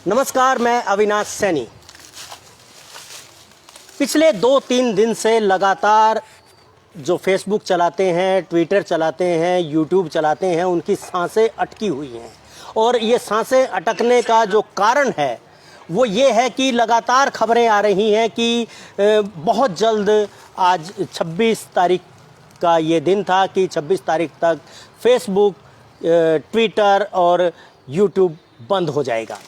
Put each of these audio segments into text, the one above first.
नमस्कार, मैं अविनाश सैनी। पिछले 2-3 दिन से लगातार जो फेसबुक चलाते हैं, ट्विटर चलाते हैं, यूट्यूब चलाते हैं, उनकी सांसें अटकी हुई हैं। और ये सांसें अटकने का जो कारण है वो ये है कि लगातार खबरें आ रही हैं कि बहुत जल्द, आज 26 तारीख का ये दिन था कि 26 तारीख तक फेसबुक, ट्विटर और यूट्यूब बंद हो जाएगा।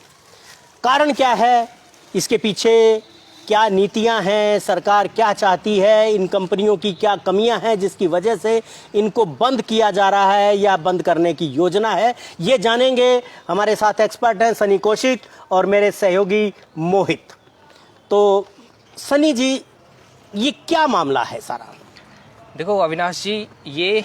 कारण क्या है, इसके पीछे क्या नीतियां हैं, सरकार क्या चाहती है, इन कंपनियों की क्या कमियां हैं जिसकी वजह से इनको बंद किया जा रहा है या बंद करने की योजना है, ये जानेंगे। हमारे साथ एक्सपर्ट हैं सनी कौशिक और मेरे सहयोगी मोहित। तो सनी जी, ये क्या मामला है सारा? देखो अविनाश जी, ये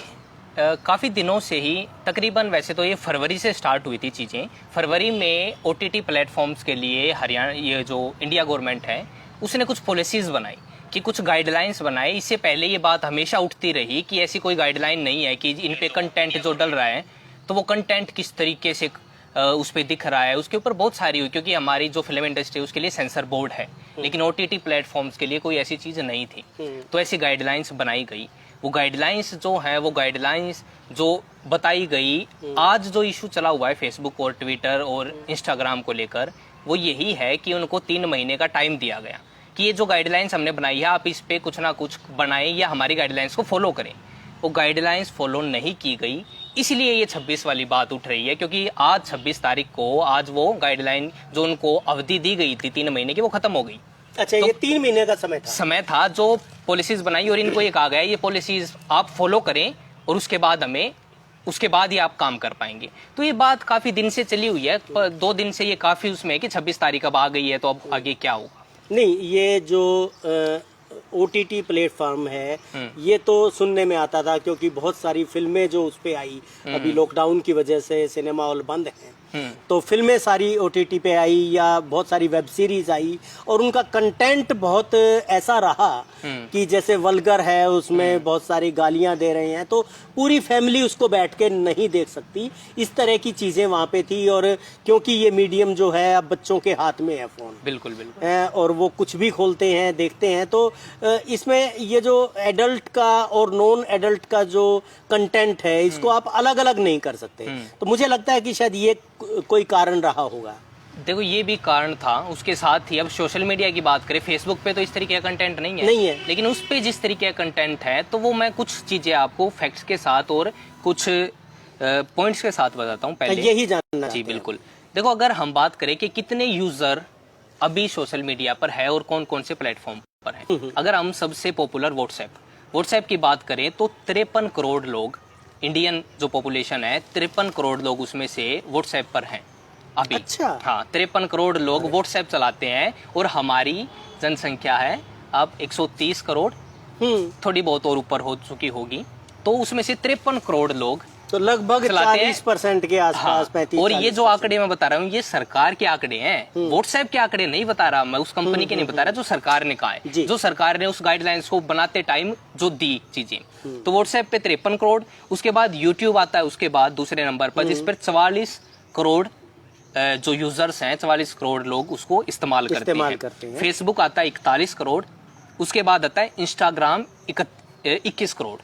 काफ़ी दिनों से ही, तकरीबन वैसे तो ये फरवरी से स्टार्ट हुई थी चीज़ें। फरवरी में ओटीटी प्लेटफॉर्म्स के लिए हरियाणा, ये जो इंडिया गवर्नमेंट है, उसने कुछ पॉलिसीज़ बनाई कि कुछ गाइडलाइंस बनाए। इससे पहले ये बात हमेशा उठती रही कि ऐसी कोई गाइडलाइन नहीं है कि इन पे कंटेंट जो डल रहा है तो वो कंटेंट किस तरीके से उस पर दिख रहा है, उसके ऊपर बहुत सारी हुई, क्योंकि हमारी जो फिल्म इंडस्ट्री है उसके लिए सेंसर बोर्ड है, लेकिन ओटीटी प्लेटफॉर्म्स के लिए कोई ऐसी चीज़ नहीं थी। तो ऐसी गाइडलाइंस बनाई गई। वो गाइडलाइंस जो है, वो गाइडलाइंस जो बताई गई, आज जो इशू चला हुआ है फेसबुक और ट्विटर और इंस्टाग्राम को लेकर, वो यही है कि उनको 3 महीने का टाइम दिया गया कि ये जो गाइडलाइंस हमने बनाई है, आप इस पे कुछ ना कुछ बनाएं या हमारी गाइडलाइंस को फॉलो करें। वो गाइडलाइंस फॉलो नहीं की गई, इसलिए ये 26 वाली बात उठ रही है, क्योंकि आज 26 तारीख को, आज वो गाइडलाइन जो उनको अवधि दी गई थी 3 महीने की, वो खत्म हो गई। अच्छा, तो ये 3 महीने का समय था जो पॉलिसीज बनाई, और इनको ये कहा गया ये पॉलिसीज आप फॉलो करें और उसके बाद ही आप काम कर पाएंगे। तो ये बात काफी दिन से चली हुई है, 2 दिन से ये काफी उसमें है कि 26 तारीख अब आ गई है तो अब आगे क्या होगा। नहीं, ये जो ओटीटी प्लेटफॉर्म है, ये तो सुनने में आता था, क्योंकि बहुत सारी फिल्में जो उस पे आई, अभी लॉकडाउन की वजह से सिनेमा हॉल बंद हैं, तो फिल्में सारी ओटीटी पे आई या बहुत सारी वेब सीरीज आई, और उनका कंटेंट बहुत ऐसा रहा कि जैसे वल्गर है, उसमें बहुत सारी गालियां दे रहे हैं, तो पूरी फैमिली उसको बैठ के नहीं देख सकती। इस तरह की चीजें वहां पे थी। और क्योंकि ये मीडियम जो है अब बच्चों के हाथ में है, फोन, बिल्कुल और वो कुछ भी खोलते हैं, देखते हैं, तो इसमें ये जो एडल्ट का और नॉन एडल्ट का जो कंटेंट है, इसको आप अलग अलग नहीं कर सकते। तो मुझे लगता है कि शायद ये कोई कारण रहा होगा। देखो, ये भी कारण था। उसके साथ ही अब सोशल मीडिया की बात करें, फेसबुक पे तो इस तरीके का कंटेंट नहीं है, लेकिन उस पे जिस तरीके का कंटेंट है, तो वो मैं कुछ चीजें आपको फैक्ट्स के साथ और कुछ पॉइंट्स के साथ बताता हूँ। पहले यही जानना जी बिल्कुल। देखो, अगर हम बात करें कि कितने यूजर अभी सोशल मीडिया पर है और कौन कौन से प्लेटफॉर्म पर है, अगर हम सबसे पॉपुलर व्हाट्सएप की बात करें तो 53 करोड़ लोग, इंडियन जो पॉपुलेशन है 53 करोड़ लोग उसमें से व्हाट्सएप पर हैं अभी। अच्छा। हाँ, 53 करोड़ लोग व्हाट्सएप चलाते हैं, और हमारी जनसंख्या है अब 130 करोड़, थोड़ी बहुत और ऊपर हो चुकी होगी। तो उसमें से 53 करोड़ लोग तो लगभग 40% के आसपास। हाँ, और ये जो आंकड़े मैं बता रहा हूँ, ये सरकार के आंकड़े हैं, व्हाट्सएप के आंकड़े नहीं बता रहा मैं, उस कंपनी के नहीं बता रहा, जो सरकार ने कहा है, जो सरकार ने उस गाइडलाइंस को बनाते टाइम जो दी चीजें। तो व्हाट्सएप पे 53 करोड़, उसके बाद यूट्यूब आता है उसके बाद दूसरे नंबर पर, जिस पर 44 करोड़ जो यूजर्स हैं, 44 करोड़ लोग उसको इस्तेमाल करते हैं। फेसबुक आता है 41 करोड़, उसके बाद आता है इंस्टाग्राम 21 करोड़।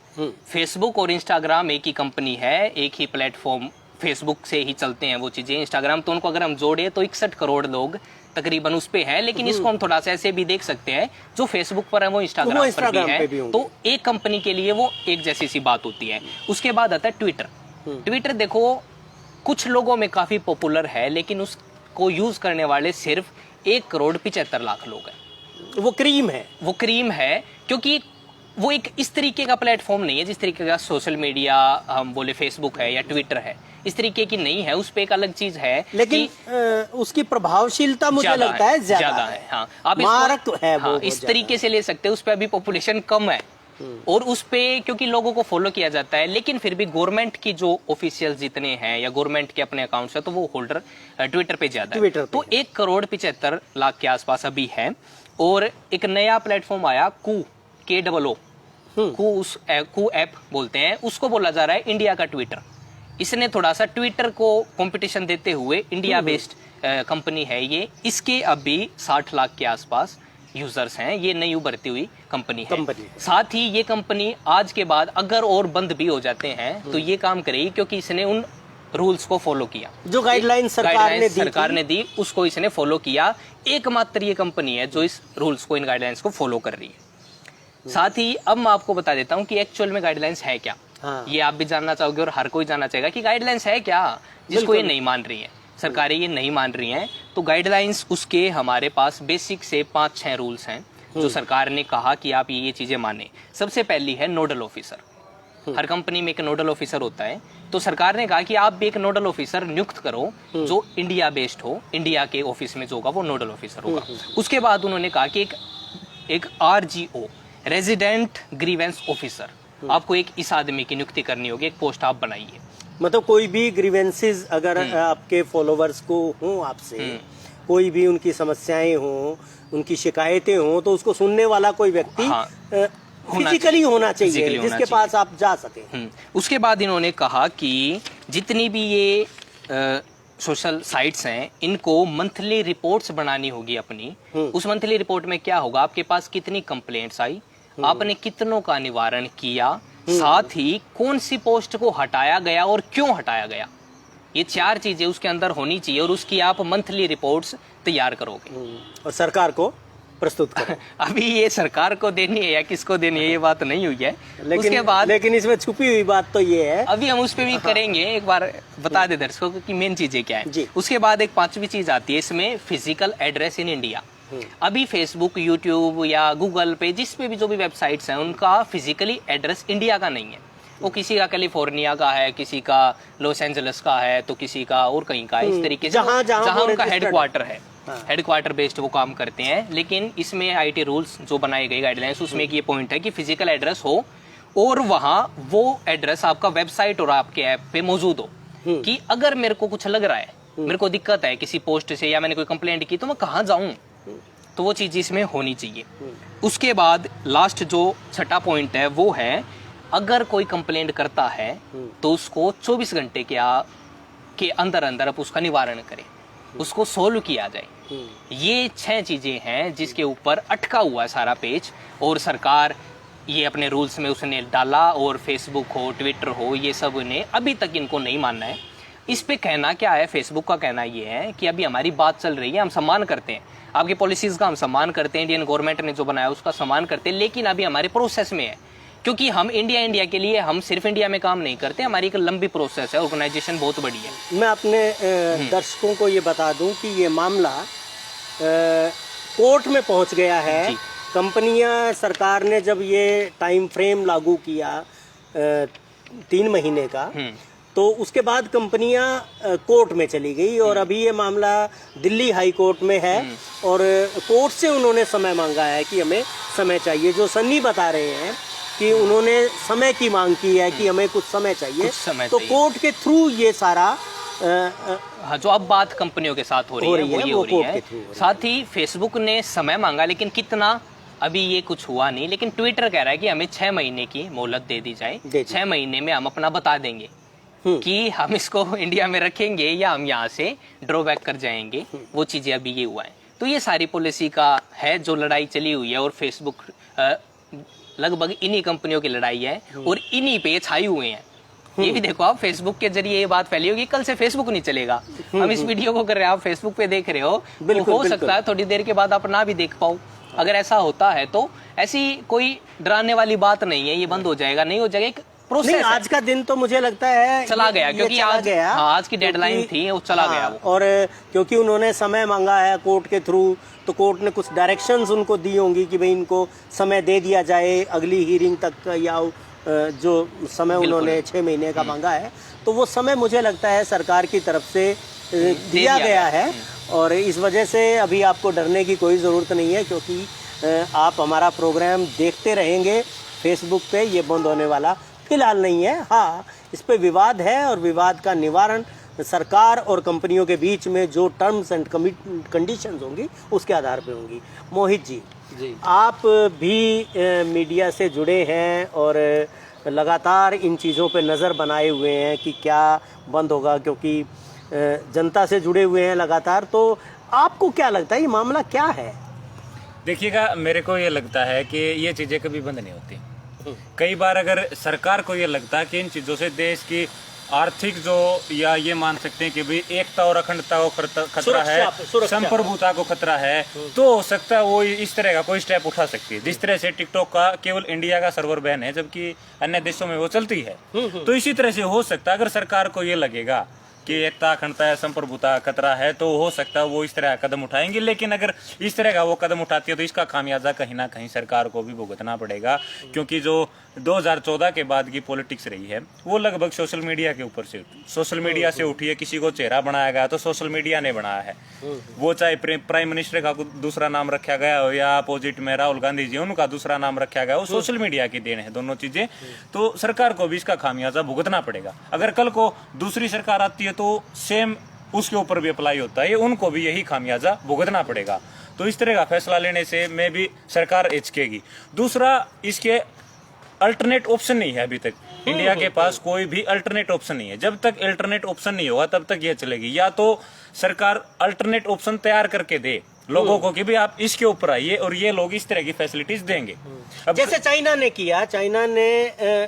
फेसबुक और इंस्टाग्राम एक ही कंपनी है, एक ही प्लेटफॉर्म, फेसबुक से ही चलते हैं वो चीजें। इंस्टाग्राम तो उनको अगर हम जोड़े तो 61 करोड़ लोग तकरीबन उस पे है, लेकिन इसको हम थोड़ा सा ऐसे भी देख सकते हैं, जो फेसबुक पर है वो इंस्टाग्राम पर भी है, तो एक कंपनी के लिए वो एक जैसी सी बात होती है। उसके बाद आता है ट्विटर। देखो, कुछ लोगों में काफी पॉपुलर है, लेकिन उसको यूज करने वाले सिर्फ 1,75,00,000 लोग हैं। वो क्रीम है, क्योंकि वो एक इस तरीके का प्लेटफॉर्म नहीं है जिस तरीके का सोशल मीडिया हम बोले फेसबुक है या ट्विटर है, इस तरीके की नहीं है। उस पे एक अलग चीज है, लेकिन उसकी प्रभावशीलता मुझे लगता है ज्यादा है। हाँ, आप इस तरीके से ले सकते हैं। उस पे अभी पॉपुलेशन कम है, और उस पे क्योंकि लोगों को फॉलो किया जाता है, लेकिन फिर भी गवर्नमेंट की जो ऑफिशियल जितने हैं या गवर्नमेंट के अपने अकाउंट्स है, तो वो होल्डर ट्विटर पे ज्यादा है। तो 1,75,00,000 के आसपास अभी है। और एक नया प्लेटफॉर्म आया, KOO, कू ऐप बोलते हैं उसको, बोला जा रहा है इंडिया का ट्विटर। इसने थोड़ा सा ट्विटर को कंपटीशन देते हुए, इंडिया बेस्ड कंपनी है ये, इसके अभी 60 लाख के आसपास यूजर्स हैं। ये नई उभरती हुई कंपनी है। साथ ही ये कंपनी आज के बाद अगर और बंद भी हो जाते हैं तो ये काम करेगी, क्योंकि इसने उन रूल्स को फॉलो किया जो गाइडलाइन सरकार ने दी, उसको इसने फॉलो किया। एकमात्र ये कंपनी है जो इस रूल्स को, इन गाइडलाइंस को फॉलो कर रही है। साथ ही अब मैं आपको बता देता हूँ कि एक्चुअल में गाइडलाइंस है क्या। ये आप भी जानना चाहोगे और हर कोई जानना चाहेगा कि गाइडलाइंस है क्या, जिसको ये नहीं मान रही है, सरकारें ये नहीं मान रही हैं। तो गाइडलाइंस उसके हमारे पास बेसिक से 5-6 रूल्स हैं जो सरकार ने कहा कि आप ये चीजें माने। सबसे पहली है नोडल ऑफिसर। हर कंपनी में एक नोडल ऑफिसर होता है, तो सरकार ने कहा कि आप भी एक नोडल ऑफिसर नियुक्त करो जो इंडिया बेस्ड हो, इंडिया के ऑफिस में जो होगा वो नोडल ऑफिसर होगा। उसके बाद उन्होंने कहा कि एक RGO, रेजिडेंट ग्रीवेंस ऑफिसर, आपको एक इस आदमी की नियुक्ति करनी होगी, एक पोस्ट आप बनाइए। मतलब कोई भी ग्रीवेंसेस अगर आपके फॉलोवर्स को हो आपसे, कोई भी उनकी समस्याएं हो, उनकी शिकायतें हो, तो उसको सुनने वाला कोई व्यक्ति फिजिकली होना चाहिए, जिसके पास आप जा सके। उसके बाद इन्होंने कहा कि जितनी भी ये सोशल साइट्स हैं, इनको मंथली रिपोर्ट्स बनानी होगी अपनी। उस मंथली रिपोर्ट में क्या होगा, आपके पास कितनी कंप्लेंट्स आई, आपने कितनों का निवारण किया, साथ ही कौन सी पोस्ट को हटाया गया और क्यों हटाया गया। ये 4 चीजें उसके अंदर होनी चाहिए और उसकी आप मंथली रिपोर्ट्स तैयार करोगे और सरकार को प्रस्तुत करो। अभी ये सरकार को देनी है या किसको देनी है ये बात नहीं हुई है। उसके बाद लेकिन इसमें छुपी हुई बात तो ये है, अभी हम उस पे भी करेंगे, एक बार बता दे दर्शकों को कि मेन चीजें क्या है। उसके बाद एक 5वीं चीज आती है इसमें, फिजिकल एड्रेस इन इंडिया। अभी फेसबुक, यूट्यूब या गूगल पे, जिस पे भी जो भी वेबसाइट्स हैं, उनका फिजिकली एड्रेस इंडिया का नहीं है। वो किसी का कैलिफोर्निया का है, किसी का लॉस एंजलिस का है, तो किसी का और कहीं का है। इस तरीके से जहाँ उनका हेडक्वार्टर है, हेडक्वार्टर बेस्ड वो काम करते हैं। लेकिन इसमें IT रूल्स जो बनाए गए, गाइडलाइंस, उसमें एक ये पॉइंट है कि फिजिकल एड्रेस हो और वहाँ वो एड्रेस आपका वेबसाइट और आपके ऐप पे मौजूद हो, कि अगर मेरे को कुछ लग रहा है, मेरे को दिक्कत है किसी पोस्ट से या मैंने कोई कंप्लेंट की, तो मैं कहाँ जाऊँ, तो वो चीज इसमें होनी चाहिए। उसके बाद लास्ट जो 6ठा पॉइंट है वो है, अगर कोई कंप्लेंट करता है तो उसको 24 घंटे के अंदर अंदर आप उसका निवारण करें, उसको सोल्व किया जाए। ये 6 चीजें हैं जिसके ऊपर अटका हुआ है सारा पेज, और सरकार ये अपने रूल्स में उसने डाला, और फेसबुक हो, ट्विटर हो, ये सब ने अभी तक इनको नहीं मानना है। इस पे कहना क्या है, फेसबुक का कहना ये है कि अभी हमारी बात चल रही है, हम सम्मान करते हैं आपकी पॉलिसीज का, हम सम्मान करते हैं, इंडियन गवर्नमेंट ने जो बनाया उसका सम्मान करते हैं, लेकिन अभी हमारे प्रोसेस में है, क्योंकि हम इंडिया के लिए, हम सिर्फ इंडिया में काम नहीं करते, हमारी एक लंबी प्रोसेस है, ऑर्गेनाइजेशन बहुत बड़ी है। मैं अपने दर्शकों को ये बता दूं कि ये मामला कोर्ट में पहुंच गया है। कंपनियां, सरकार ने जब ये टाइम फ्रेम लागू किया 3 महीने का, तो उसके बाद कंपनियां कोर्ट में चली गई, और अभी ये मामला दिल्ली हाई कोर्ट में है, और कोर्ट से उन्होंने समय मांगा है कि हमें समय चाहिए। जो सन्नी बता रहे हैं कि उन्होंने समय की मांग की है कि हमें कुछ समय चाहिए, तो कोर्ट के थ्रू ये सारा जो अब बात कंपनियों के साथ हो रही है वो ये हो रही है। साथ ही फेसबुक ने समय मांगा, लेकिन कितना अभी ये कुछ हुआ नहीं। लेकिन ट्विटर कह रहा है कि हमें 6 महीने की मोहलत दे दी जाए, 6 महीने में हम अपना बता देंगे कि हम इसको इंडिया में रखेंगे या हम यहाँ से ड्रॉबैक कर जाएंगे। वो चीजें अभी ये हुआ है। तो ये सारी पॉलिसी का है जो लड़ाई चली हुई है, और फेसबुक लगभग इन्हीं कंपनियों की लड़ाई है, और इन्हीं पे छाई हुए हैं। ये भी देखो आप, फेसबुक के जरिए ये बात फैली होगी, कल से फेसबुक नहीं चलेगा। हम इस वीडियो को कर रहे हैं, आप फेसबुक पे देख रहे हो, तो हो सकता है थोड़ी देर के बाद आप ना भी देख पाओ। अगर ऐसा होता है तो ऐसी कोई डराने वाली बात नहीं है, ये बंद हो जाएगा, नहीं हो जाएगा, एक प्रोसेस। आज का दिन तो मुझे लगता है चला गया, क्योंकि आज की डेडलाइन थी, वो चला गया। और क्योंकि उन्होंने समय मांगा है कोर्ट के थ्रू, तो कोर्ट ने कुछ डायरेक्शंस उनको दी होंगी कि भाई इनको समय दे दिया जाए अगली हीयरिंग तक, या जो समय उन्होंने 6 महीने का मांगा है, तो वो समय मुझे लगता है सरकार की तरफ से दिया गया है। और इस वजह से अभी आपको डरने की कोई ज़रूरत नहीं है, क्योंकि आप हमारा प्रोग्राम देखते रहेंगे फेसबुक पे, ये बंद होने वाला फिलहाल नहीं है। हाँ, इस पे विवाद है, और विवाद का निवारण सरकार और कंपनियों के बीच में जो टर्म्स एंड कंडीशंस होंगी उसके आधार पे होंगी। मोहित जी, आप भी मीडिया से जुड़े हैं, और लगातार इन चीज़ों पे नज़र बनाए हुए हैं कि क्या बंद होगा, क्योंकि जनता से जुड़े हुए हैं लगातार। तो आपको क्या लगता है ये मामला क्या है? देखिएगा, मेरे को ये लगता है कि ये चीज़ें कभी बंद नहीं होती। कई बार अगर सरकार को ये लगता है कि इन चीज़ों से देश की आर्थिक जो, या ये मान सकते हैं कि भाई एकता और अखंडता को खतरा है, संप्रभुता को खतरा है, तो हो सकता है वो इस तरह का कोई स्टेप उठा सकती है। जिस तरह से टिकटॉक का केवल इंडिया का सर्वर बैन है, जबकि अन्य देशों में वो चलती है। तो इसी तरह से हो सकता है अगर सरकार को ये लगेगा कि एकता अखंडता है, संप्रभुता खतरा है, तो हो सकता है वो इस तरह का कदम उठाएंगे। लेकिन अगर इस तरह का वो कदम उठाती है तो इसका खामियाजा कहीं ना कहीं सरकार को भी भुगतना पड़ेगा, क्योंकि जो 2014 के बाद की पॉलिटिक्स रही है वो लगभग सोशल मीडिया के ऊपर से, सोशल मीडिया से उठी है। किसी को चेहरा बनाया गया तो सोशल मीडिया ने बनाया है, वो चाहे प्राइम मिनिस्टर का दूसरा नाम रखा गया हो या अपोजिट में राहुल गांधी जी उनका दूसरा नाम रखा गया हो, सोशल मीडिया की देन है दोनों चीजें। तो सरकार को भी इसका खामियाजा भुगतना पड़ेगा। अगर कल को दूसरी सरकार आती है तो सेम उसके ऊपर भी अप्लाई होता है, उनको भी यही खामियाजा भुगतना पड़ेगा। तो इस तरह का फैसला लेने से मैं भी सरकार हिचकेगी। दूसरा, इसके अल्टरनेट ऑप्शन नहीं है अभी तक। इंडिया के पास कोई भी अल्टरनेट ऑप्शन नहीं है। जब तक अल्टरनेट ऑप्शन नहीं होगा तब तक यह चलेगी। या तो सरकार अल्टरनेट ऑप्शन तैयार करके दे लोगों को कि भाई आप इसके ऊपर आइए और ये लोग इस तरह की फैसिलिटीज देंगे। अब जैसे चाइना ने किया, चाइना ने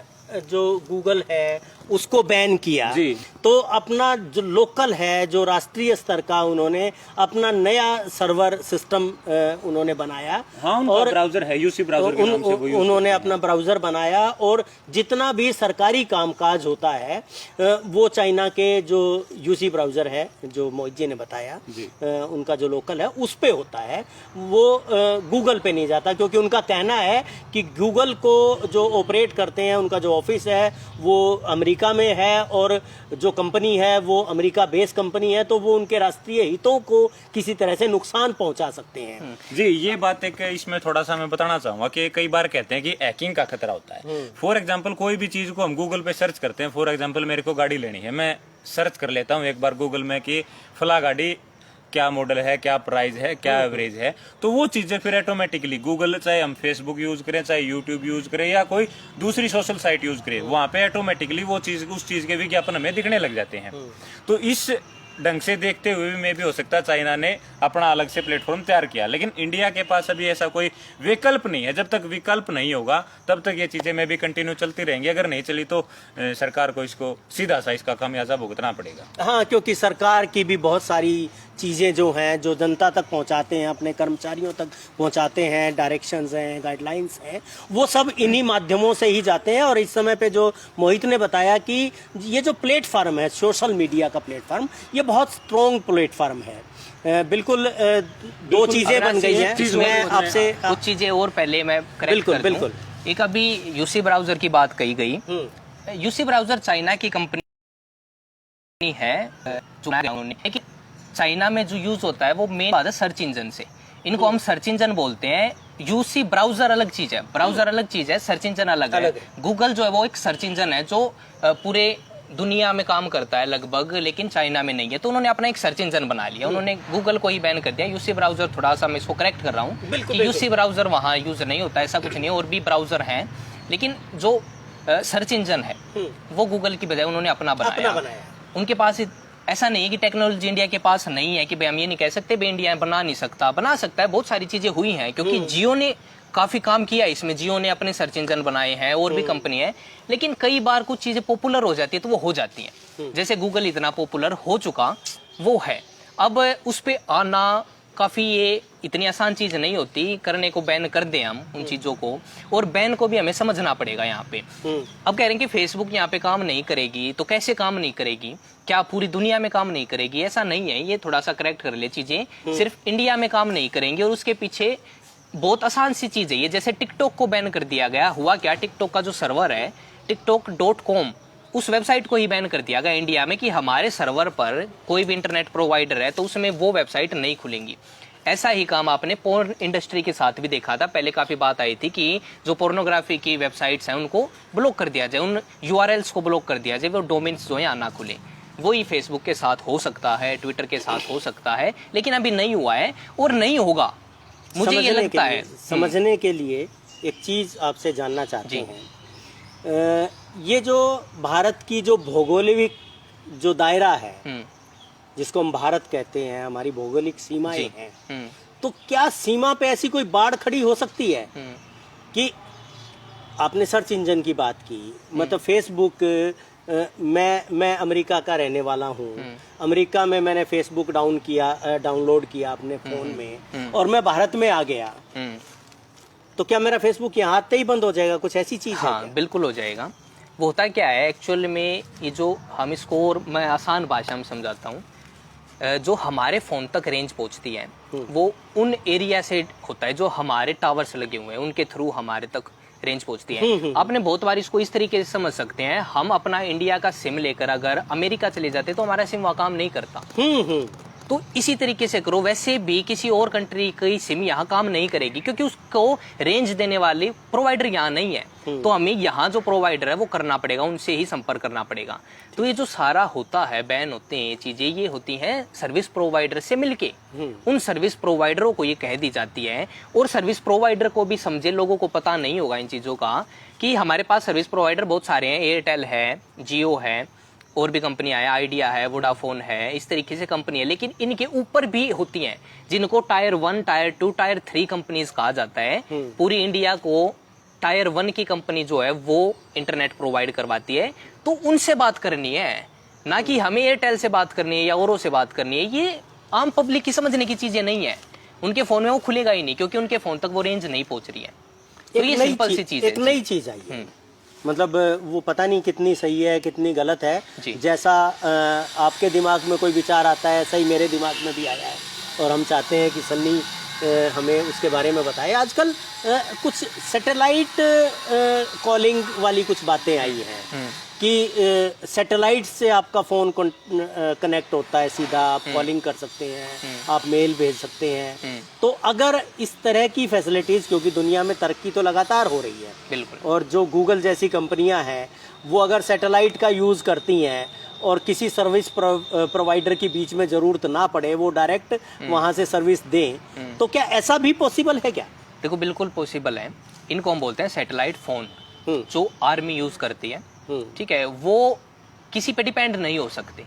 जो गूगल है उसको बैन किया जी। तो अपना जो लोकल है, जो राष्ट्रीय स्तर का, उन्होंने अपना नया सर्वर सिस्टम उन्होंने बनाया। हाँ, और ब्राउजर है यूसी ब्राउजर के नाम से वो उन्होंने अपना ब्राउजर बनाया और जितना भी सरकारी कामकाज होता है वो चाइना के जो यूसी ब्राउजर है, जो मोहित जी ने बताया, उनका जो लोकल है उस पे होता है, वो गूगल पे नहीं जाता, क्योंकि उनका कहना है कि गूगल को जो ऑपरेट करते हैं, उनका जो ऑफिस है वो अमेरिका में है और जो कंपनी है वो अमेरिका बेस्ड कंपनी है, तो वो उनके राष्ट्रीय हितों को किसी तरह से नुकसान पहुंचा सकते हैं। जी, ये बात एक इसमें थोड़ा सा मैं बताना चाहूंगा कि कई बार कहते हैं कि हैकिंग का खतरा होता है। फॉर एग्जांपल, कोई भी चीज को हम गूगल पे सर्च करते हैं। फॉर एग्जांपल, मेरे को गाड़ी लेनी है, मैं सर्च कर लेता हूँ एक बार गूगल में कि फला गाड़ी क्या मॉडल है, क्या प्राइस है, क्या एवरेज है, तो वो चीजें फिर ऑटोमेटिकली गूगल, चाहे हम फेसबुक यूज करें, चाहे यूट्यूब यूज करें या कोई दूसरी सोशल साइट यूज करें, वहां पे ऑटोमेटिकली वो चीज, उस चीज के विज्ञापन हमें दिखने लग जाते हैं। तो इस ढंग से देखते हुए भी भी हो सकता है चाइना ने अपना अलग से प्लेटफॉर्म तैयार किया, लेकिन इंडिया के पास अभी ऐसा कोई विकल्प नहीं है। जब तक विकल्प नहीं होगा तब तक ये चीजें में भी कंटिन्यू चलती रहेंगी। अगर नहीं चली तो सरकार को इसको सीधा सा इसका खामियाजा भुगतना पड़ेगा। हाँ, क्योंकि सरकार की भी बहुत सारी चीज़ें जो हैं, जो जनता तक पहुंचाते हैं, अपने कर्मचारियों तक पहुंचाते हैं, डायरेक्शंस हैं, गाइडलाइंस हैं, वो सब इन्हीं माध्यमों से ही जाते हैं। और इस समय पे जो मोहित ने बताया कि ये जो प्लेटफार्म है, सोशल मीडिया का प्लेटफार्म, ये बहुत स्ट्रॉन्ग प्लेटफार्म है। बिल्कुल दो चीज़ें बन गई हैं। इसमें आपसे कुछ चीज़ें और पहले मैं करेक्ट कर दूं। बिल्कुल। एक अभी यूसी ब्राउजर की बात कही गई। यूसी ब्राउजर चाइना की कंपनी है, जो चाइना में जो यूज होता है वो मेन बात है सर्च इंजन से। इनको हम सर्च इंजन बोलते हैं। यूसी ब्राउजर अलग चीज है, ब्राउजर अलग चीज है, सर्च इंजन अलग है। गूगल जो है वो एक सर्च इंजन है जो पूरे दुनिया में काम करता है लगभग, लेकिन चाइना में नहीं है। तो उन्होंने अपना एक सर्च इंजन बना लिया, उन्होंने गूगल को ही बैन कर दिया। यूसी ब्राउजर, थोड़ा सा मैं इसको करेक्ट कर रहा हूँ कि यूसी ब्राउजर वहाँ यूज नहीं होता, ऐसा कुछ नहीं है, और भी ब्राउजर हैं, लेकिन जो सर्च इंजन है वो गूगल की बजाय उन्होंने अपना बनाया। उनके पास ऐसा नहीं है कि टेक्नोलॉजी इंडिया के पास नहीं है, कि भाई हम ये नहीं कह सकते भाई इंडिया बना नहीं सकता, बना सकता है। बहुत सारी चीजें हुई हैं, क्योंकि जियो ने काफी काम किया इसमें। जियो ने अपने सर्च इंजन बनाए हैं, और भी कंपनी है, लेकिन कई बार कुछ चीजें पॉपुलर हो जाती है तो वो हो जाती हैं। जैसे गूगल इतना पॉपुलर हो चुका वो है, अब उस पे आना काफी ये इतनी आसान चीज नहीं होती। करने को बैन कर दें हम उन चीजों को, और बैन को भी हमें समझना पड़ेगा यहाँ पे। अब कह रहे हैं कि फेसबुक यहाँ पे काम नहीं करेगी, तो कैसे काम नहीं करेगी? क्या पूरी दुनिया में काम नहीं करेगी? ऐसा नहीं है, ये थोड़ा सा करेक्ट कर ले चीजें। सिर्फ इंडिया में काम नहीं करेंगे, और उसके पीछे बहुत आसान सी चीज है ये। जैसे टिकटॉक को बैन कर दिया गया, हुआ क्या, टिकटॉक का जो सर्वर है tiktok.com, उस वेबसाइट को ही बैन कर दिया गया इंडिया में कि हमारे सर्वर पर कोई भी इंटरनेट प्रोवाइडर है तो उसमें वो वेबसाइट नहीं खुलेंगी। ऐसा ही काम आपने पोर्न इंडस्ट्री के साथ भी देखा था। पहले काफी बात आई थी कि जो पोर्नोग्राफी की वेबसाइट्स हैं उनको ब्लॉक कर दिया जाए, उन यूआरएल्स को ब्लॉक कर दिया जाए, वो डोमेन्स जो है ना खुले। वही फेसबुक के साथ हो सकता है, ट्विटर के साथ हो सकता है, लेकिन अभी नहीं हुआ है और नहीं होगा, मुझे ये लगता है। समझने के लिए एक चीज आपसे जानना चाहते हैं ये जो भारत की जो भौगोलिक जो दायरा है, जिसको हम भारत कहते हैं, हमारी भौगोलिक सीमाएं हैं, तो क्या सीमा पे ऐसी कोई बाढ़ खड़ी हो सकती है कि आपने सर्च इंजन की बात की, मतलब फेसबुक, मैं अमेरिका का रहने वाला हूँ, अमेरिका में मैंने फेसबुक डाउनलोड किया अपने फोन में और मैं भारत में आ गया, तो क्या मेरा फेसबुक यहाँ आते ही बंद हो जाएगा? कुछ ऐसी चीज है हाँ, क्या? बिल्कुल हो जाएगा। वो होता क्या है एक्चुअल में, ये जो हम इसको, और मैं आसान भाषा में समझाता हूँ, जो हमारे फ़ोन तक रेंज पहुँचती है वो उन एरिया से होता है जो हमारे टावर्स लगे हुए हैं, उनके थ्रू हमारे तक रेंज पहुँचती है। आपने बहुत बार इसको इस तरीके से समझ सकते हैं, हम अपना इंडिया का सिम लेकर अगर अमेरिका चले जाते तो हमारा सिम वहाँ काम नहीं करता। तो इसी तरीके से करो, वैसे भी किसी और कंट्री की सिम यहाँ काम नहीं करेगी क्योंकि उसको रेंज देने वाले प्रोवाइडर यहाँ नहीं है। तो हमें यहाँ जो प्रोवाइडर है वो करना पड़ेगा, उनसे ही संपर्क करना पड़ेगा। तो ये जो सारा होता है, बैन होते हैं चीजें, ये होती हैं सर्विस प्रोवाइडर से मिलके। उन सर्विस प्रोवाइडरों को ये कह दी जाती है, और सर्विस प्रोवाइडर को भी समझे, लोगों को पता नहीं होगा इन चीजों का कि हमारे पास सर्विस प्रोवाइडर बहुत सारे हैं, एयरटेल है, जियो है, और भी कंपनियां है, आइडिया है, वोडाफोन है, इस तरीके से कंपनी है। लेकिन इनके ऊपर भी होती हैं जिनको टायर 1, टायर 2, टायर 3 कंपनीज कहा जाता है। पूरी इंडिया को टायर 1 की कंपनी जो है वो इंटरनेट प्रोवाइड करवाती है, तो उनसे बात करनी है, ना कि हमें एयरटेल से बात करनी है या औरों से बात करनी है। ये आम पब्लिक की समझने की चीजें नहीं है, उनके फोन में वो खुलेगा ही नहीं क्योंकि उनके फोन तक वो रेंज नहीं पहुंच रही है। तो ये सिंपल सी चीज है, एक नई चीज आई है, मतलब वो पता नहीं कितनी सही है कितनी गलत है। जैसा आपके दिमाग में कोई विचार आता है, ऐसा ही मेरे दिमाग में भी आया है और हम चाहते हैं कि सन्नी हमें उसके बारे में बताए। आजकल कुछ सैटेलाइट कॉलिंग वाली कुछ बातें आई हैं कि सैटेलाइट से आपका फ़ोन कनेक्ट होता है, सीधा आप कॉलिंग कर सकते हैं, आप मेल भेज सकते हैं। तो अगर इस तरह की फैसिलिटीज़, क्योंकि दुनिया में तरक्की तो लगातार हो रही है बिल्कुल, और जो गूगल जैसी कंपनियां हैं वो अगर सैटेलाइट का यूज़ करती हैं और किसी सर्विस प्रोवाइडर के बीच में ज़रूरत ना पड़े, वो डायरेक्ट वहाँ से सर्विस दें, तो क्या ऐसा भी पॉसिबल है क्या? देखो, बिल्कुल पॉसिबल है। इनको हम बोलते हैं सैटेलाइट फ़ोन, जो आर्मी यूज़ करती है, ठीक है, वो किसी पे डिपेंड नहीं हो सकते,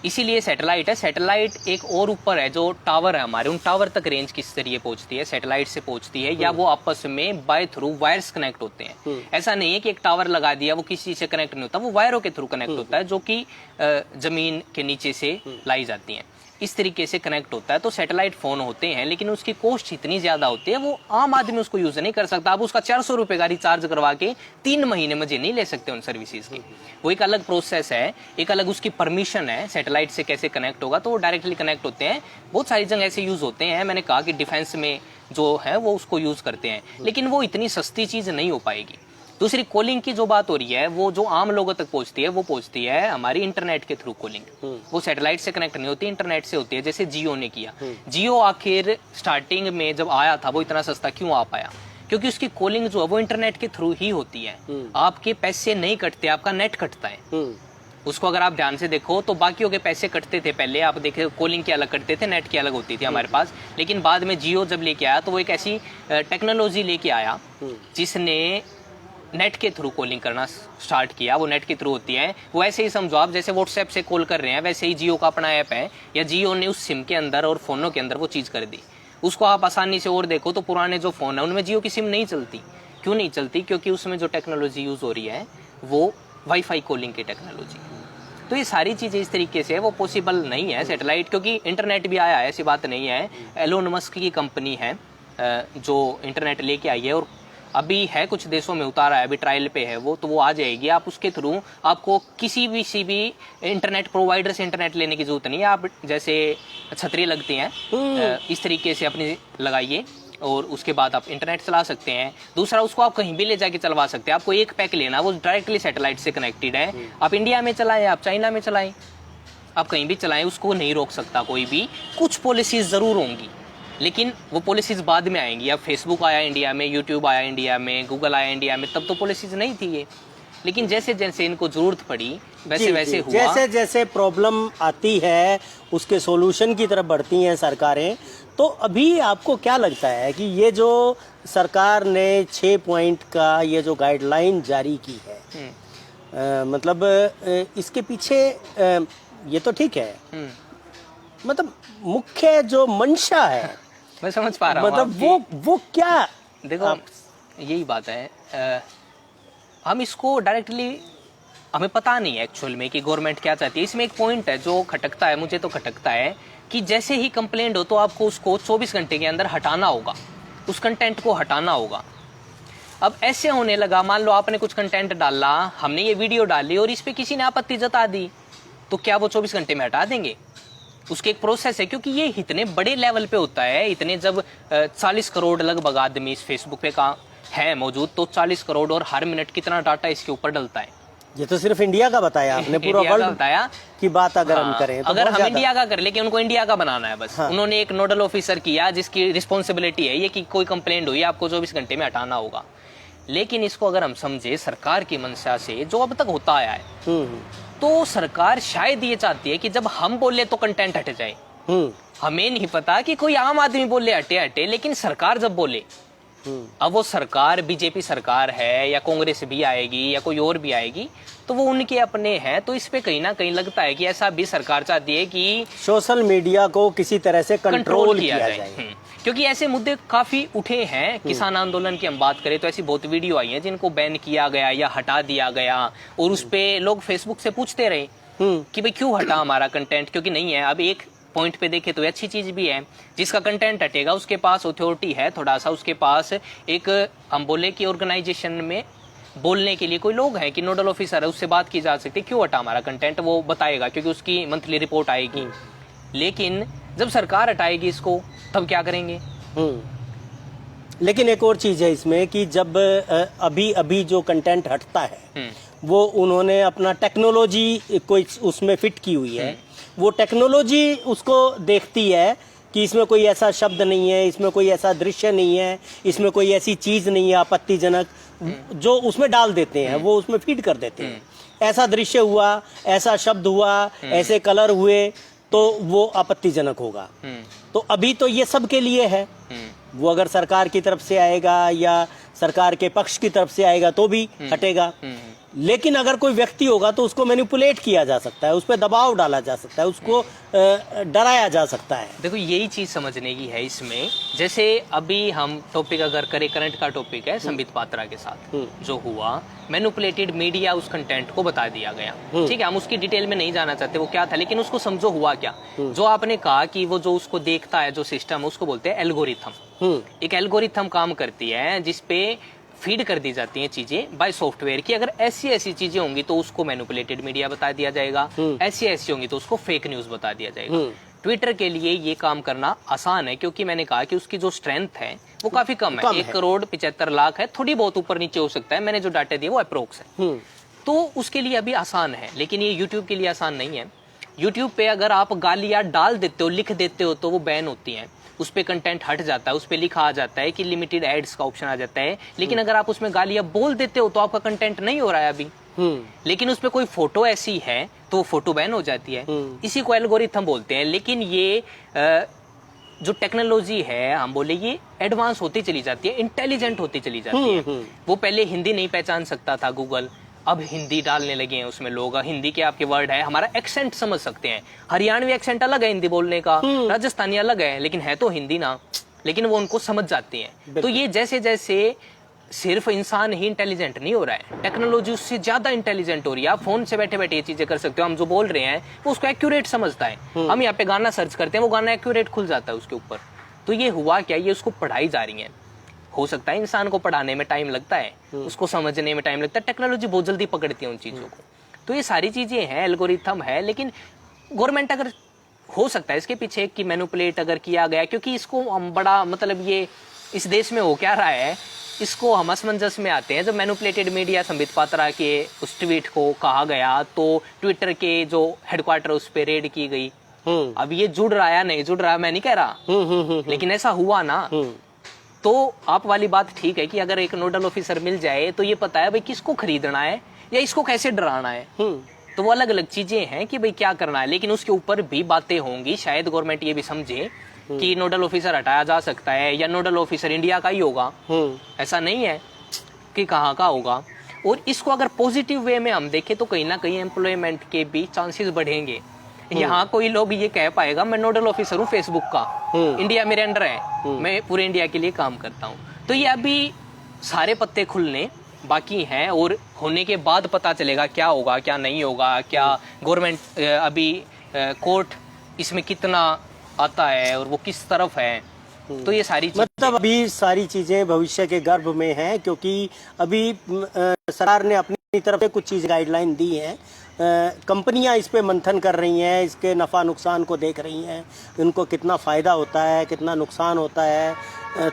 इसीलिए सैटेलाइट है। सैटेलाइट एक और ऊपर है, जो टावर है हमारे, उन टावर तक रेंज किस जरिए पहुंचती है, सैटेलाइट से पहुंचती है, या वो आपस में बाय थ्रू वायर्स कनेक्ट होते हैं। ऐसा नहीं है कि एक टावर लगा दिया वो किसी से कनेक्ट नहीं होता, वो वायरों के थ्रू कनेक्ट होता है, जो कि जमीन के नीचे से लाई जाती हैं, इस तरीके से कनेक्ट होता है। तो सैटेलाइट फोन होते हैं, लेकिन उसकी कॉस्ट इतनी ज्यादा होती है, वो आम आदमी उसको यूज नहीं कर सकता। आप उसका 400 रुपए का रिचार्ज करवा के 3 महीने मजे नहीं ले सकते उन सर्विसेज की। वो एक अलग प्रोसेस है, एक अलग उसकी परमिशन है, सैटेलाइट से कैसे कनेक्ट होगा, तो वो डायरेक्टली कनेक्ट होते हैं। बहुत सारी जगह ऐसे यूज होते हैं, मैंने कहा कि डिफेंस में जो है वो उसको यूज करते हैं, लेकिन वो इतनी सस्ती चीज नहीं हो पाएगी। दूसरी कॉलिंग की जो बात हो रही है, वो जो आम लोगों तक पहुंचती है, वो पहुंचती है हमारी इंटरनेट के थ्रू कॉलिंग। वो सैटेलाइट से कनेक्ट नहीं होती, इंटरनेट से होती है, जैसे जियो ने किया। जियो आखिर स्टार्टिंग में जब आया था वो इतना सस्ता क्यों आ पाया? क्योंकि उसकी कॉलिंग जो है वो इंटरनेट के थ्रू ही होती है। आपके पैसे नहीं कटते, आपका नेट कटता है। उसको अगर आप ध्यान से देखो तो बाकियों के पैसे कटते थे पहले, आप देखे कॉलिंग के अलग कटते थे, नेट की अलग होती थी हमारे पास। लेकिन बाद में जियो जब लेके आया तो वो एक ऐसी टेक्नोलॉजी लेके आया जिसने नेट के थ्रू कॉलिंग करना स्टार्ट किया। वो नेट के थ्रू होती है, वो ऐसे ही समझो आप जैसे व्हाट्सएप से कॉल कर रहे हैं, वैसे ही जियो का अपना ऐप है, या जियो ने उस सिम के अंदर और फोनों के अंदर वो चीज़ कर दी। उसको आप आसानी से और देखो तो पुराने जो फ़ोन है उनमें जियो की सिम नहीं चलती। क्यों नहीं चलती? क्योंकि उसमें जो टेक्नोलॉजी यूज़ हो रही है वो वाईफाई कॉलिंग की टेक्नोलॉजी। तो ये सारी चीज़ें इस तरीके से वो पॉसिबल नहीं है सैटेलाइट, क्योंकि इंटरनेट भी आया है, ऐसी बात नहीं है। एलोन मस्क की कंपनी है जो इंटरनेट लेके आई है, और अभी है कुछ देशों में उतारा है, अभी ट्रायल पे है वो, तो वो आ जाएगी। आप उसके थ्रू आपको किसी भी इंटरनेट प्रोवाइडर से इंटरनेट लेने की जरूरत नहीं है। आप जैसे छतरी लगती हैं इस तरीके से अपनी लगाइए और उसके बाद आप इंटरनेट चला सकते हैं। दूसरा, उसको आप कहीं भी ले जाके चलवा सकते हैं। आपको एक पैक लेना, वो डायरेक्टली सैटेलाइट से कनेक्टेड है। आप इंडिया में चलाएं, आप चाइना में चलाएं, आप कहीं भी चलाएं, उसको नहीं रोक सकता कोई भी। कुछ पॉलिसीज जरूर होंगी, लेकिन वो पॉलिसीज बाद में आएंगी। अब फेसबुक आया इंडिया में, यूट्यूब आया इंडिया में, गूगल आया इंडिया में, तब तो पॉलिसीज नहीं थी ये। लेकिन जैसे जैसे इनको जरूरत पड़ी वैसे जी, वैसे जी, हुआ। जैसे जैसे प्रॉब्लम आती है उसके सॉल्यूशन की तरफ बढ़ती हैं सरकारें। तो अभी आपको क्या लगता है कि ये जो सरकार ने 6 पॉइंट का ये जो गाइडलाइन जारी की है, मतलब इसके पीछे ये तो ठीक है, मतलब मुख्य जो मंशा है मैं समझ पा रहा हूँ मतलब आपकी। वो क्या? देखो यही बात है, हम इसको डायरेक्टली हमें पता नहीं है एक्चुअल में कि गवर्नमेंट क्या चाहती है। इसमें एक पॉइंट है जो खटकता है, मुझे तो खटकता है कि जैसे ही कंप्लेंट हो तो आपको उसको 24 घंटे के अंदर हटाना होगा, उस कंटेंट को हटाना होगा। अब ऐसे होने लगा, मान लो आपने कुछ कंटेंट डाला, हमने ये वीडियो डाली और इस पे किसी ने आपत्ति जता दी, तो क्या वो 24 घंटे में हटा देंगे? उसके एक प्रोसेस है, क्योंकि ये इतने बड़े लेवल पे होता है। इतने जब 40 करोड़ लगभग आदमी इस फेसबुक पे का है मौजूद, तो 40 करोड़ और हर मिनट कितना डाटा इसके ऊपर डलता है। ये तो सिर्फ इंडिया का बताया आपने, पूरा इंडिया का वर्ल्ड बताया की बात अगर हम हाँ, करें तो अगर बहुत हम ज्यादा। इंडिया का कर ले कि उनको इंडिया का बनाना है बस। हाँ। उन्होंने एक नोडल ऑफिसर किया जिसकी रिस्पॉन्सिबिलिटी है ये कि कोई कंप्लेंट हुई आपको 24 घंटे में हटाना होगा। लेकिन इसको अगर हम समझे सरकार की मंशा से जो अब तक होता आया है, तो सरकार शायद ये चाहती है कि जब हम बोले तो कंटेंट हट जाए। हमें नहीं पता कि कोई आम आदमी बोले हटे हटे, लेकिन सरकार जब बोले, अब वो सरकार बीजेपी सरकार है या कांग्रेस भी आएगी या कोई और भी आएगी, तो वो उनके अपने हैं। तो इस पे कहीं ना कहीं लगता है कि ऐसा भी सरकार चाहती है कि सोशल मीडिया को किसी तरह से कंट्रोल किया जाए। क्योंकि ऐसे मुद्दे काफी उठे हैं। किसान आंदोलन की हम बात करें तो ऐसी बहुत वीडियो आई है जिनको बैन किया गया या हटा दिया गया, और उस पे लोग फेसबुक से पूछते रहे कि भाई क्यों हटा हमारा कंटेंट, क्योंकि नहीं है। अब एक पॉइंट पे देखे तो अच्छी चीज भी है, जिसका कंटेंट हटेगा उसके पास अथॉरिटी है थोड़ा सा, उसके पास एक हम बोले कि ऑर्गेनाइजेशन में बोलने के लिए कोई लोग हैं कि नोडल ऑफिसर है, उससे बात की जा सकती है क्यों हटा हमारा कंटेंट, वो बताएगा क्योंकि उसकी मंथली रिपोर्ट आएगी। लेकिन जब सरकार हटाएगी इसको तब क्या करेंगे? लेकिन एक और चीज है इसमें कि जब अभी अभी जो कंटेंट हटता है वो उन्होंने अपना टेक्नोलॉजी कोई उसमें फिट की हुई है, वो टेक्नोलॉजी उसको देखती है कि इसमें कोई ऐसा शब्द नहीं है, इसमें कोई ऐसा दृश्य नहीं है, इसमें कोई ऐसी चीज नहीं है आपत्तिजनक, जो उसमें डाल देते हैं वो उसमें फीड कर देते हैं। ऐसा दृश्य हुआ, ऐसा शब्द हुआ, ऐसे कलर हुए तो वो आपत्तिजनक होगा। तो अभी तो ये सब के लिए है, वो अगर सरकार की तरफ से आएगा या सरकार के पक्ष की तरफ से आएगा तो भी हटेगा। लेकिन अगर कोई व्यक्ति होगा तो उसको मैनिपुलेट किया जा सकता है, उस पर दबाव डाला जा सकता है, उसको डराया जा सकता है। देखो यही चीज समझने की है इसमें। जैसे अभी हम टॉपिक अगर करें, करंट का टॉपिक है संबित पात्रा के साथ जो हुआ, मैनिपुलेटेड मीडिया उस कंटेंट को बता दिया गया। ठीक है, हम उसकी डिटेल में नहीं जाना चाहते वो क्या था, लेकिन उसको समझो हुआ क्या। जो आपने कहा कि वो जो उसको देखता है जो सिस्टम, उसको बोलते हैं एल्गोरिथम। एक एल्गोरिथम काम करती है जिसपे फीड कर दी जाती हैं चीजें बाय सॉफ्टवेयर की। अगर ऐसी ऐसी चीजें होंगी तो उसको मैनिपुलेटेड मीडिया बता दिया जाएगा, ऐसी ऐसी होंगी तो उसको फेक न्यूज बता दिया जाएगा। ट्विटर के लिए ये काम करना आसान है क्योंकि मैंने कहा कि उसकी जो स्ट्रेंथ है वो काफी कम है। 1,75,00,000 है, थोड़ी बहुत ऊपर नीचे हो सकता है, मैंने जो डाटा दिया वो अप्रोक्स है। तो उसके लिए अभी आसान है, लेकिन ये यूट्यूब के लिए आसान नहीं है। यूट्यूब पे अगर आप गालियां डाल देते हो, लिख देते हो तो वो बैन होती हैं, उस पे कंटेंट हट जाता है, उस पे लिखा आ जाता है कि लिमिटेड एड्स का ऑप्शन आ जाता है। लेकिन अगर आप उसमें गालियां बोल देते हो तो आपका कंटेंट नहीं हो रहा है अभी। लेकिन उस पे कोई फोटो ऐसी है तो वो फोटो बैन हो जाती है। इसी को एल्गोरिथम बोलते हैं। लेकिन ये जो टेक्नोलॉजी है हम बोले ये एडवांस होती चली जाती है, इंटेलिजेंट होती चली जाती है। वो पहले हिंदी नहीं पहचान सकता था गूगल, अब हिंदी डालने लगे हैं उसमें लोग। हिंदी के आपके वर्ड है, हमारा एक्सेंट समझ सकते हैं। हरियाणवी एक्सेंट अलग है हिंदी बोलने का, राजस्थानी अलग है, लेकिन है तो हिंदी ना, लेकिन वो उनको समझ जाती हैं। तो ये जैसे जैसे सिर्फ इंसान ही इंटेलिजेंट नहीं हो रहा है, टेक्नोलॉजी उससे ज्यादा इंटेलिजेंट हो रही है। आप फोन से बैठे बैठे ये चीजें कर सकते हो। हम जो बोल रहे हैं वो उसको एक्यूरेट समझता है। हम यहाँ पे गाना सर्च करते हैं, वो गाना एक्यूरेट खुल जाता है उसके ऊपर। तो ये हुआ क्या, ये उसको पढ़ाई जा रही है। हो सकता है इंसान को पढ़ाने में टाइम लगता है, उसको समझने में टाइम लगता है, टेक्नोलॉजी बहुत जल्दी पकड़ती है उन चीजों को। तो ये सारी चीजें हैं, एल्गोरिथम है। लेकिन गवर्नमेंट अगर हो सकता है इसके पीछे कि मैनिपुलेट अगर किया गया, क्योंकि इसको हम बड़ा मतलब ये इस देश में हो क्या रहा है, इसको हम असमंजस में आते हैं। जब मैनिपुलेटेड मीडिया संबित पात्रा के उस ट्वीट को कहा गया तो ट्विटर के जो हेडक्वार्टर उस पर रेड की गई। अब ये जुड़ रहा है नहीं जुड़ रहा मैं नहीं कह रहा, लेकिन ऐसा हुआ ना। तो आप वाली बात ठीक है कि अगर एक नोडल ऑफिसर मिल जाए तो ये पता है भाई किसको खरीदना है, या इसको कैसे डराना है। तो वो अलग अलग चीजें हैं कि भाई क्या करना है, लेकिन उसके ऊपर भी बातें होंगी। शायद गवर्नमेंट ये भी समझे कि नोडल ऑफिसर हटाया जा सकता है, या नोडल ऑफिसर इंडिया का ही होगा, ऐसा नहीं है कि कहाँ का होगा। और इसको अगर पॉजिटिव वे में हम देखें तो कहीं ना कहीं एम्प्लॉयमेंट के भी चांसेस बढ़ेंगे। यहाँ कोई लोग ये कह पाएगा मैं नोडल ऑफिसर हूँ फेसबुक का, इंडिया मेरे अंडर है, मैं पूरे इंडिया के लिए काम करता हूँ। तो ये अभी सारे पत्ते खुलने बाकी हैं, और होने के बाद पता चलेगा क्या होगा क्या नहीं होगा, क्या गवर्नमेंट अभी कोर्ट इसमें कितना आता है और वो किस तरफ है। तो ये सारी मतलब अभी सारी चीजें भविष्य के गर्भ में हैं, क्योंकि अभी सरकार ने अपनी तरफ से कुछ चीज गाइडलाइन दी हैं। कंपनियां इस पे मंथन कर रही हैं, इसके नफ़ा नुकसान को देख रही हैं, उनको कितना फ़ायदा होता है कितना नुकसान होता है,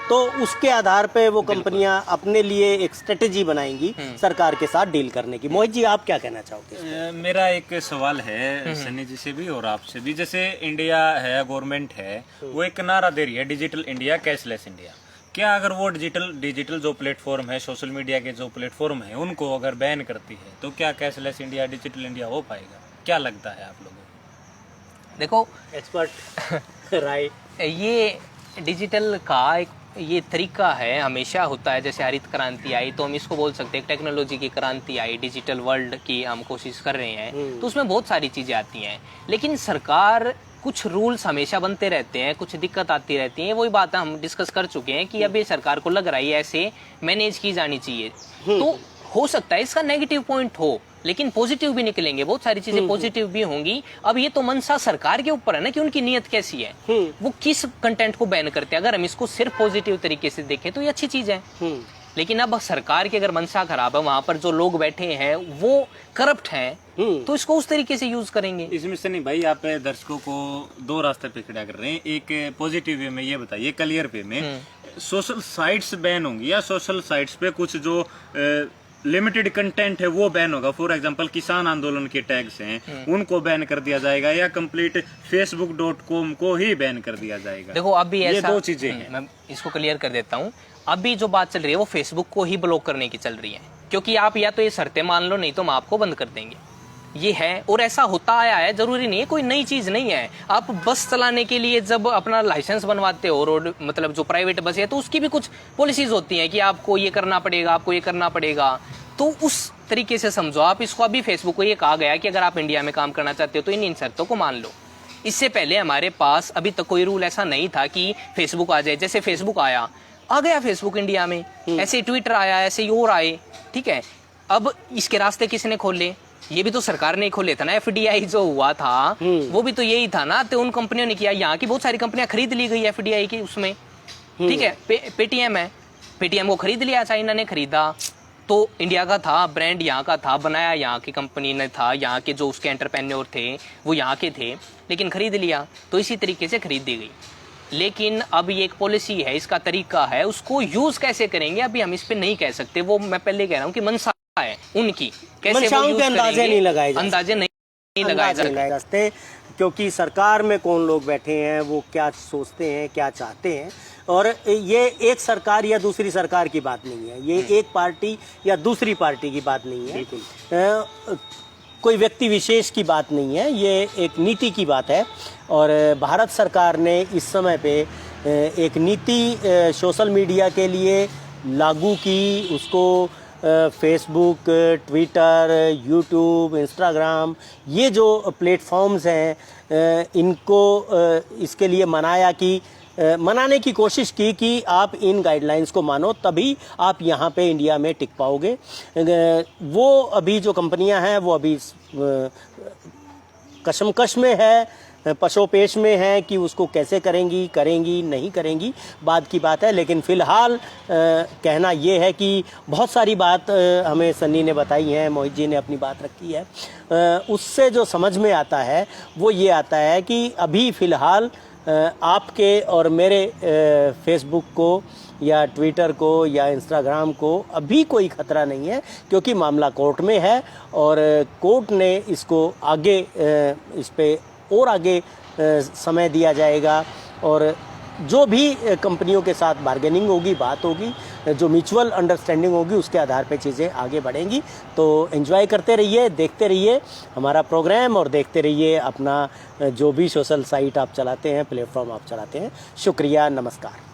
तो उसके आधार पे वो कंपनियां अपने लिए एक स्ट्रेटेजी बनाएंगी सरकार के साथ डील करने की। मोहित जी, आप क्या कहना चाहोगे? मेरा एक सवाल है सन्नी जी से भी और आपसे भी। जैसे इंडिया है, गवर्नमेंट है, वो एक नारा दे रही है डिजिटल इंडिया, कैशलेस इंडिया। क्या अगर वो डिजिटल जो प्लेटफॉर्म है, सोशल मीडिया के जो प्लेटफॉर्म है, उनको अगर बैन करती है तो क्या कैशलेस इंडिया, डिजिटल इंडिया हो पाएगा? क्या लगता है आप लोगों को? देखो एक्सपर्ट राइट, ये डिजिटल का एक ये तरीका है, हमेशा होता है। जैसे हरित क्रांति आई तो हम इसको बोल सकते हैं, टेक्नोलॉजी की क्रांति आई, डिजिटल वर्ल्ड की हम कोशिश कर रहे हैं, तो उसमें बहुत सारी चीजें आती हैं। लेकिन सरकार, कुछ रूल्स हमेशा बनते रहते हैं, कुछ दिक्कत आती रहती है। वही बात हम डिस्कस कर चुके हैं कि अभी सरकार को लग रहा है ऐसे मैनेज की जानी चाहिए। तो हो सकता है इसका नेगेटिव पॉइंट हो, लेकिन पॉजिटिव भी निकलेंगे, बहुत सारी चीजें पॉजिटिव भी होंगी। अब ये तो मंशा सरकार के ऊपर है ना कि उनकी नीयत कैसी है, वो किस कंटेंट को बैन करते हैं। अगर हम इसको सिर्फ पॉजिटिव तरीके से देखें तो ये अच्छी चीज है। लेकिन अब सरकार की अगर मंशा खराब है, वहां पर जो लोग बैठे हैं वो करप्ट हैं, तो इसको उस तरीके से यूज करेंगे। इसमें से नहीं भाई, आप दर्शकों को दो रास्ते पे खड़ा कर रहे हैं। एक पॉजिटिव वे में ये बताइए, क्लियर वे में सोशल साइट्स बैन होंगी, या सोशल साइट्स पे कुछ जो लिमिटेड कंटेंट है वो बैन होगा? फॉर एग्जांपल किसान आंदोलन के टैग्स हैं उनको बैन कर दिया जाएगा, या कंप्लीट facebook.com को ही बैन कर दिया जाएगा? देखो अभी ये ऐसा, दो चीजें हैं। मैं इसको क्लियर कर देता हूँ। अभी जो बात चल रही है वो फेसबुक को ही ब्लॉक करने की चल रही है, क्योंकि आप या तो ये शर्तें मान लो, नहीं तो हम आपको बंद कर देंगे। ये है, और ऐसा होता आया है, जरूरी नहीं है, कोई नई चीज नहीं है। आप बस चलाने के लिए जब अपना लाइसेंस बनवाते हो, रोड मतलब जो प्राइवेट बस है, तो उसकी भी कुछ पॉलिसीज होती हैं कि आपको ये करना पड़ेगा, आपको ये करना पड़ेगा। तो उस तरीके से समझो आप इसको। अभी फेसबुक को ये कहा गया कि अगर आप इंडिया में काम करना चाहते हो तो इन शर्तों को मान लो। इससे पहले हमारे पास अभी तक कोई रूल ऐसा नहीं था कि फेसबुक आ जाए। जैसे फेसबुक आया, आ गया फेसबुक इंडिया में, ऐसे ट्विटर आया, ऐसे ही और आए, ठीक है। अब इसके रास्ते किसने खोले? ये भी तो सरकार ने खोले था ना। FDI जो हुआ था वो भी तो यही था ना, तो उन कंपनियों ने किया। यहाँ की बहुत सारी कंपनियां खरीद ली गई FDI की उसमें, ठीक है। पेटीएम है, पेटीएम को खरीद लिया, चाइना ने खरीदा, तो इंडिया का था, ब्रांड यहाँ का था, बनाया यहाँ की कंपनी ने था, यहाँ के जो उसके एंटरप्रेन्योर थे वो यहाँ के थे, लेकिन खरीद लिया। तो इसी तरीके से खरीद दी गई। लेकिन अब ये एक पॉलिसी है, इसका तरीका है, उसको यूज कैसे करेंगे अभी हम इस पे नहीं कह सकते। वो मैं पहले कह रहा हूँ कि मनसा है उनकी, कैसे वो यूज अंदाजे नहीं लगाए, अंदाजे नहीं लगाए जा सकते, क्योंकि सरकार में कौन लोग बैठे हैं, वो क्या सोचते हैं, क्या चाहते हैं। और ये एक सरकार या दूसरी सरकार की बात नहीं है, ये एक पार्टी या दूसरी पार्टी की बात नहीं है, कोई व्यक्ति विशेष की बात नहीं है, ये एक नीति की बात है। और भारत सरकार ने इस समय पे एक नीति सोशल मीडिया के लिए लागू की। उसको फेसबुक, ट्विटर, यूट्यूब, इंस्टाग्राम, ये जो प्लेटफॉर्म्स हैं, इनको इसके लिए मनाने की कोशिश की कि आप इन गाइडलाइंस को मानो, तभी आप यहाँ पे इंडिया में टिक पाओगे। वो अभी जो कंपनियां हैं वो अभी कशमकश में है, पशोपेश में है कि उसको कैसे करेंगी नहीं करेंगी, बाद की बात है। लेकिन फ़िलहाल कहना ये है कि बहुत सारी बात हमें सन्नी ने बताई है, मोहित जी ने अपनी बात रखी है। उससे जो समझ में आता है वो ये आता है कि अभी फ़िलहाल आपके और मेरे फेसबुक को या ट्विटर को या इंस्टाग्राम को अभी कोई ख़तरा नहीं है, क्योंकि मामला कोर्ट में है और कोर्ट ने इसको आगे इस पे और आगे समय दिया जाएगा। और जो भी कंपनियों के साथ बार्गेनिंग होगी, बात होगी, जो म्यूचुअल अंडरस्टैंडिंग होगी, उसके आधार पे चीज़ें आगे बढ़ेंगी। तो एंजॉय करते रहिए, देखते रहिए हमारा प्रोग्राम और देखते रहिए अपना जो भी सोशल साइट आप चलाते हैं, प्लेटफॉर्म आप चलाते हैं। शुक्रिया, नमस्कार।